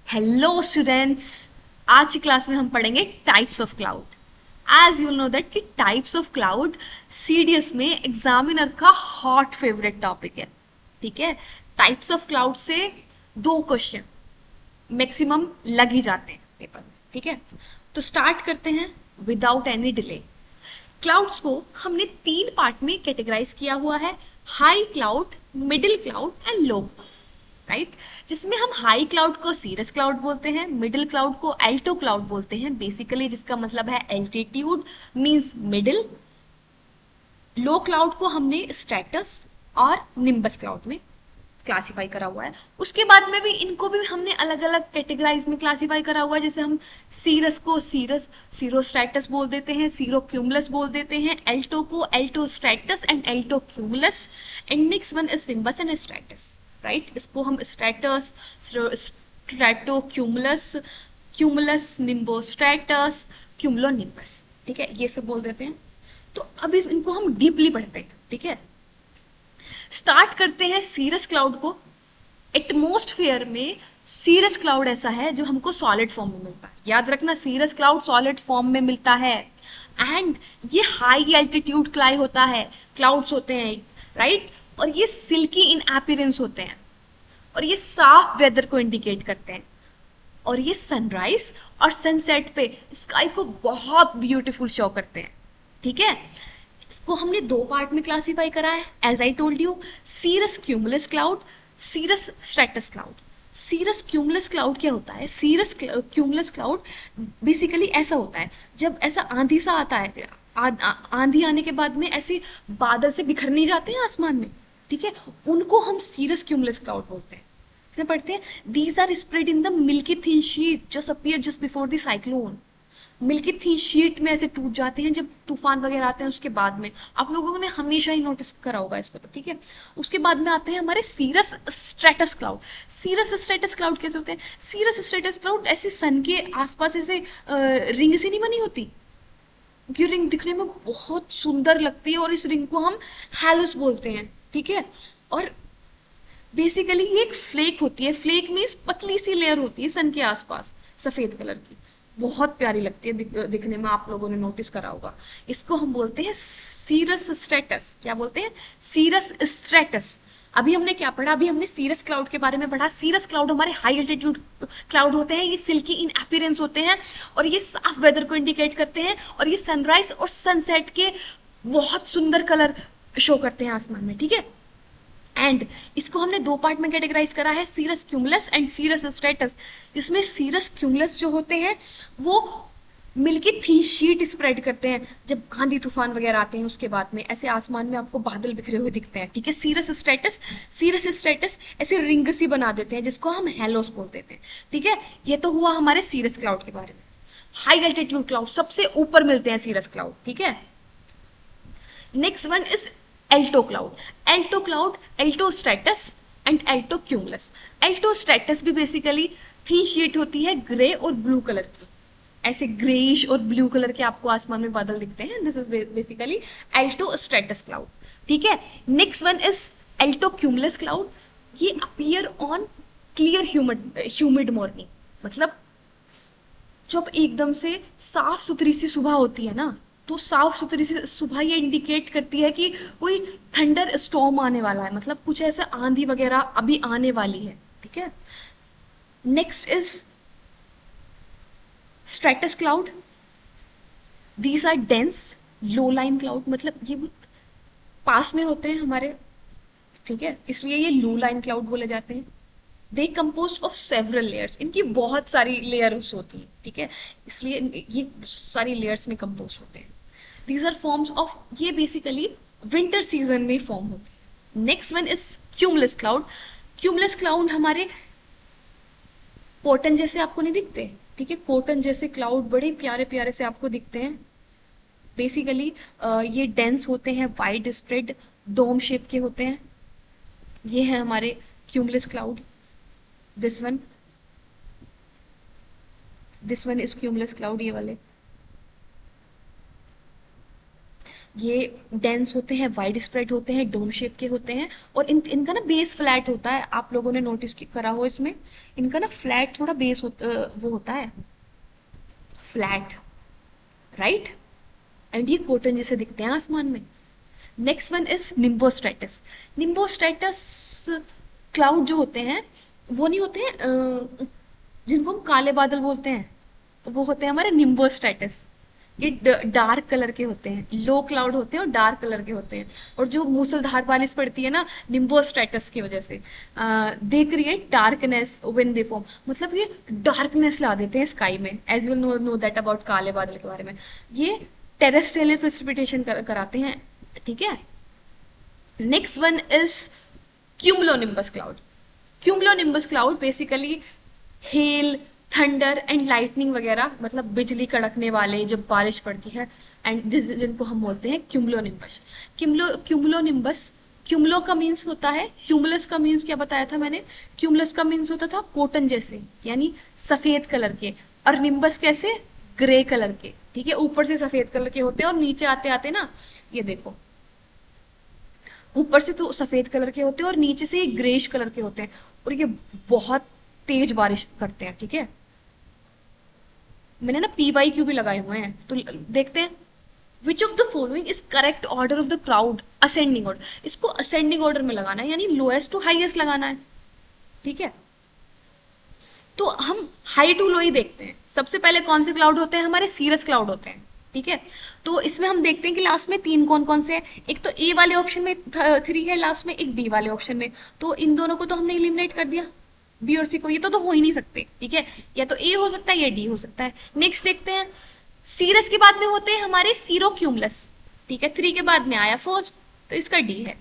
Hello students. आज की class में हम पढ़ेंगे types of cloud. As you know that कि टाइप्स ऑफ क्लाउड सीडीएस में एग्जामिनर का हॉट फेवरेट टॉपिक है। ठीक है, टाइप्स ऑफ क्लाउड से 2 क्वेश्चन मैक्सिमम लग ही जाते हैं पेपर में। ठीक है, तो स्टार्ट करते हैं विदाउट एनी डिले। क्लाउड्स को हमने 3 पार्ट में कैटेगराइज किया हुआ है: high cloud, middle cloud and low, right. जिसमें हम हाई क्लाउड को सीरस क्लाउड बोलते हैं, मिडिल क्लाउड को एल्टो क्लाउड बोलते हैं बेसिकली, जिसका मतलब है एल्टीट्यूड मींस मिडिल। लो क्लाउड को हमने स्ट्रेटस और निम्बस क्लाउड में क्लासिफाई करा हुआ है। उसके बाद में भी इनको भी हमने अलग अलग कैटेगराइज में क्लासिफाई करा हुआ है। जैसे हम सीरस को सीरस सीरो स्ट्रेटस बोल देते हैं, सीरो क्यूमुलस बोल देते हैं, एल्टो को altostratus and altocumulus, and next one is nimbus and stratus, right. इसको हम stratus, stratocumulus, cumulus nimbostratus, cumulonimbus, ठीक है, ये सब बोल देते हैं। तो अब इनको हम डीपली पढ़ते हैं। ठीक है, स्टार्ट करते हैं सीरस क्लाउड को। एटमोस्फेयर में सीरस क्लाउड ऐसा है जो हमको सॉलिड फॉर्म में मिलता है। याद रखना, सीरस क्लाउड सॉलिड फॉर्म में मिलता है। एंड ये हाई एल्टीट्यूड क्लाउड्स होते हैं, राइट। और ये सिल्की इन अपीयरेंस होते हैं, और ये साफ वेदर को इंडिकेट करते हैं, और ये सनराइज और सनसेट पे स्काई को बहुत ब्यूटीफुल शो करते हैं। ठीक है, इसको हमने 2 पार्ट में क्लासिफाई करा है as I told you: cirrus cumulus cloud, cirrus stratus cloud. Cirrus cumulus cloud क्या होता है? सीरस क्यूमुलस क्लाउड बेसिकली ऐसा होता है जब ऐसा आंधी सा आता है, आंधी आने के बाद में ऐसे बादल से बिखर नहीं जाते हैं आसमान में, ठीक है, उनको हम सीरस क्यूमुलस क्लाउड बोलते हैं। इसमें पढ़ते हैं these are spread in the milky thin sheet just appear just before the cyclone. Milky thin sheet में ऐसे टूट जाते हैं जब तूफान वगैरह आते हैं। उसके बाद में आप लोगों ने हमेशा ही नोटिस करा होगा इसको, तो ठीक है। उसके बाद में आते हैं हमारे serous stratus cloud. Cirrus stratus cloud कैसे होते हैं? सीरस स्ट्रेटस क्लाउड ऐसे सन के आसपास ऐसे रिंग से नहीं बनी होती, ये रिंग दिखने में बहुत सुंदर लगती है, और इस रिंग को हम हैलोस बोलते हैं। ठीक है, और बेसिकली ये एक फ्लेक होती है। फ्लेक मीन्स पतली सी लेयर होती है सन के आसपास सफेद कलर की, बहुत प्यारी लगती है दिखने में। आप लोगों ने नोटिस करा होगा। इसको हम बोलते हैं सीरस स्ट्रेटस। क्या बोलते हैं? सीरस स्ट्रेटस। अभी हमने क्या पढ़ा? अभी हमने सीरस क्लाउड के बारे में पढ़ा। सीरस क्लाउड हमारे हाई एल्टीट्यूड क्लाउड होते हैं, ये सिल्की इन अपीयरेंस होते हैं, और ये साफ वेदर को इंडिकेट करते हैं, और ये सनराइज और सनसेट के बहुत सुंदर कलर शो करते हैं आसमान में। ठीक है, एंड इसको हमने 2 पार्ट में कैटेगराइज करा है: सीरस क्यूमुलस एंड सीरस स्ट्रेटस। जिसमें सीरस क्यूमुलस जो होते हैं वो मिल्की थी शीट स्प्रेड करते हैं जब आंधी तूफान वगैरह आते हैं। उसके बाद में ऐसे आसमान में आपको बादल बिखरे हुए दिखते हैं। ठीक है, सीरस स्ट्रेटस ऐसे रिंग सी बना देते हैं जिसको हम हेलोस बोल देते हैं। ठीक है, ये तो हुआ हमारे सीरस क्लाउड के बारे में। हाई एल्टीट्यूड क्लाउड सबसे ऊपर मिलते हैं सीरस क्लाउड। ठीक है, next one is alto cloud. Alto cloud, altostratus and altocumulus. Altostratus भी बेसिकली थी शीट होती है ग्रे और ब्लू कलर की, ऐसे ग्रेइश और ब्लू कलर के आपको आसमान में बादल दिखते हैं। This is basically altostratus cloud. ठीक है, next one is altocumulus cloud. ये appear on clear humid morning, मतलब जब एकदम से साफ सुथरी सी सुबह होती है ना, तो साफ सुथरी सी सुबह ये इंडिकेट करती है कि कोई थंडर स्टॉर्म आने वाला है, मतलब कुछ ऐसा आंधी वगैरह अभी आने वाली है। ठीक है, next is stratus cloud. These are dense low line cloud, मतलब ये पास में होते हैं हमारे, ठीक है, इसलिए ये लो लाइन क्लाउड बोले जाते हैं। दे कंपोज ऑफ सेवरल लेयर्स, इनकी बहुत सारी लेयर्स होती हैं। ठीक है, इसलिए ये सारी लेयर्स में कंपोज होते हैं। दीज आर फॉर्म्स ऑफ, ये बेसिकली विंटर सीजन में फॉर्म होते हैं। Next one is cumulus cloud. Cumulus cloud हमारे कॉटन जैसे आपको नहीं दिखते, ठीक है, कॉटन जैसे क्लाउड बड़े प्यारे प्यारे से आपको दिखते हैं। बेसिकली ये डेंस होते हैं, वाइड स्प्रेड डोम शेप के होते हैं। ये है हमारे cumulus cloud. This one, this one is cumulus cloud, ये वाले। ये डेंस होते हैं, वाइड स्प्रेड होते हैं, डोम शेप के होते हैं, और इनका ना बेस फ्लैट होता है। आप लोगों ने नोटिस करा हो इसमें, इनका ना फ्लैट थोड़ा बेस वो होता है, फ्लैट, राइट। एंड ये कॉटन जैसे दिखते हैं आसमान में। Next one is nimbostratus. Nimbostratus cloud जो होते हैं वो नहीं होते हैं जिनको हम काले बादल बोलते हैं, वो होते हैं हमारे निम्बोस्ट्रेटस। ये डार्क कलर के होते हैं, लो क्लाउड होते हैं और डार्क कलर के होते हैं। और जो मूसलधार बारिश पड़ती है ना निम्बोस्ट्रेटस की वजह से, they create darkness when they form, मतलब ये डार्कनेस ला देते हैं स्काई में। As you know that about काले बादल के बारे में। ये टेरेस्ट्रियल प्रेसिपिटेशन कराते हैं, ठीक है। Next one is cumulonimbus cloud. Cumulonimbus cloud basically hello, thunder and lightning वगैरह, मतलब बिजली कड़कने वाले जब बारिश पड़ती है, एंड जिनको हम बोलते हैं क्यूमुलोनिम्बस। क्यूमुलोनिम्बस, क्यूमुलो का मीन्स होता है, क्यूमुलस का मीन्स क्या बताया था मैंने, क्यूमुलस का मीन्स होता था कॉटन जैसे, यानी सफेद कलर के, और निम्बस कैसे, ग्रे कलर के, ठीक है। ऊपर से सफेद कलर के होते हैं और नीचे आते आते ना, ये देखो, ऊपर से तो सफेद कलर के होते हैं और नीचे से ये ग्रेश कलर के होते हैं, और ये बहुत तेज बारिश करते हैं, ठीक है। मैंने ना PYQ भी लगाए हुए हैं, तो देखते हैं। Which of the following is correct order of the crowd, ascending order. इसको असेंडिंग ऑर्डर में लगाना है, यानी लोएस्ट टू हाईएस्ट लगाना है, ठीक है। तो हम हाई टू लो ही देखते हैं। सबसे पहले कौन से क्लाउड होते हैं, हमारे सीरस क्लाउड होते हैं, ठीक है। तो इसमें हम देखते हैं कि लास्ट में तीन कौन कौन से हैं। एक तो ए वाले ऑप्शन में 3 है लास्ट में, एक डी वाले ऑप्शन में। तो इन दोनों को तो हमने इलिमिनेट कर दिया, बी और सी को। ये तो हो ही नहीं सकते, ठीक है। या तो ए हो सकता है या डी हो सकता है। नेक्स्ट देखते हैं, सीरस के बाद में होते हैं हमारे सीरोक्यूमुलस, ठीक है। 3 के बाद में आया फर्स्ट, तो इसका डी है।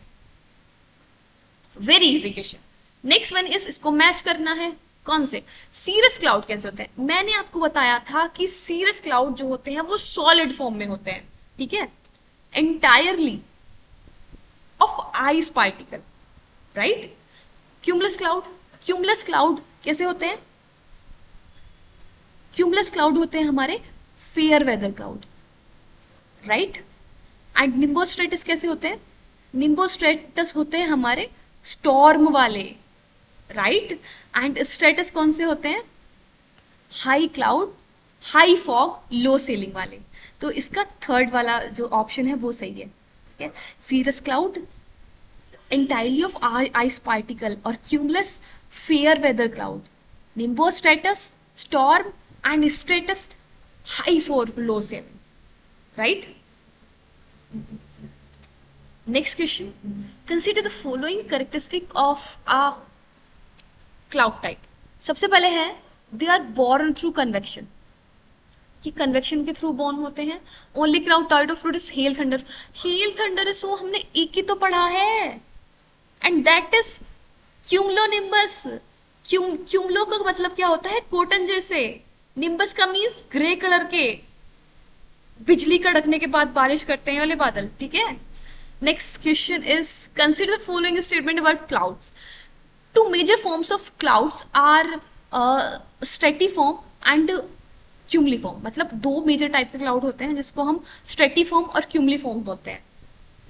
Very easy question. Next one is, इसको मैच करना है। कौन से, सीरस क्लाउड कैसे होते हैं। मैंने आपको बताया था कि सीरस क्लाउड जो होते हैं वो सॉलिड फॉर्म में होते हैं, ठीक है, entirely of ice particle, right. Cumulus cloud, cumulus cloud कैसे होते हैं, क्यूमुलस क्लाउड होते हैं हमारे fair weather cloud, right. And nimbostratus कैसे होते हैं, निम्बोस्ट्रेटस होते हैं हमारे स्टॉर्म वाले, राइट। एंड स्ट्रेटस कौन से होते हैं, हाई क्लाउड, हाई फॉग, लो सेलिंग वाले। तो इसका थर्ड वाला जो ऑप्शन है वो सही है, ठीक है। Cirrus cloud entirely of ice particle, or cumulus fair weather cloud, nimbostratus storm, and stratus high for low 7, right. Next question, consider the following characteristic of a cloud type. सबसे पहले है, they are born through convection, कि convection के through born होते हैं। Only cloud type of produce hail thunder, hail thunder so हमने एक ही तो पढ़ा है, and that is cumulonimbus. Cumulo का मतलब क्या होता है, कॉटन जैसे। निम्बस का मीन्स ग्रे कलर के, बिजली कड़कने के बाद बारिश करते हैं वाले बादल, ठीक है। Next question is, consider the following statement about clouds. Two major forms of clouds are stratiform and cumuliform, मतलब 2 मेजर टाइप के क्लाउड होते हैं जिसको हम स्ट्रेटिफॉर्म और क्यूमुलिफॉर्म बोलते हैं,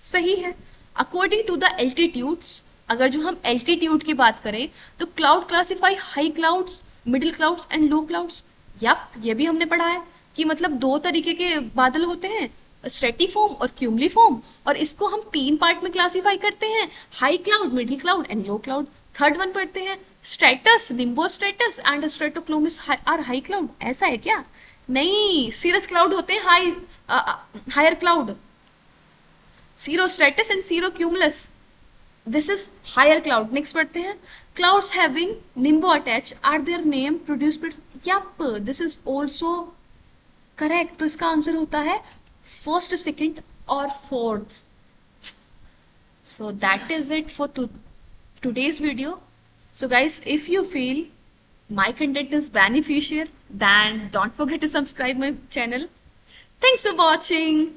सही है। अकॉर्डिंग टू द एल्टीट्यूड्स, अगर जो हम एल्टीट्यूड की बात करें तो cloud classify high clouds, middle clouds and low clouds. Yup, ये भी हमने पढ़ा है कि मतलब 2 तरीके के बादल होते हैं, स्ट्रेटिफॉर्म और क्यूमुलिफॉर्म, और इसको हम 3 पार्ट में क्लासिफाई करते हैं, high cloud, middle cloud and low cloud. Third one पढ़ते हैं, stratus, nimbostratus and stratocumulus are high cloud. ऐसा है क्या, नहीं, सीरस क्लाउड होते हैं higher cloud, cirrostratus and cirrocumulus, this is higher cloud. Next पढ़ते हैं, clouds having nimbo attached are their name produced by, yep, this is also correct। तो इसका आंसर होता है फर्स्ट, सेकंड और fourth. So that is it for today's video. So guys, if you feel my content is beneficial, then don't forget to subscribe my channel. Thanks for watching.